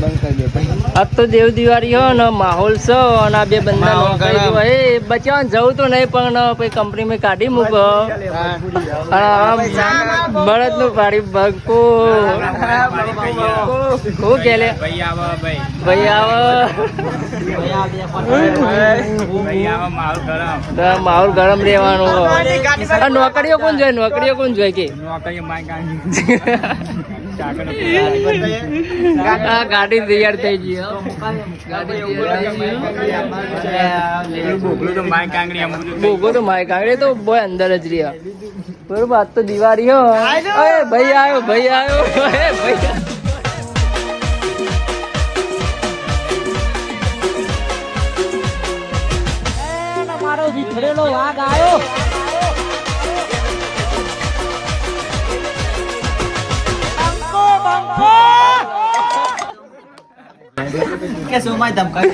अब तो देव दिवाળી हो ने माहौल छो અને આ બે બંદા નોકરી જો એ બચાવન જવું તો નહીં પણ પછી કંપની માં કાઢી મૂકો બળદ નું પાડી બગકો હું કે લે ભાઈ આવો માહોલ ગરમ રહેવાનું નોકરીઓ કોણ જોઈ કે ગાડી તૈયાર થઈ ગઈ બોગો તો માય કાંગડી તો બોય અંદર જ રહ્યા બરોબર આજ તો દિવાળી હો ભાઈ આવ્યો ભાઈ મારો વિખરેલો વાઘ આવ્યો કે સોમાય ધમકાય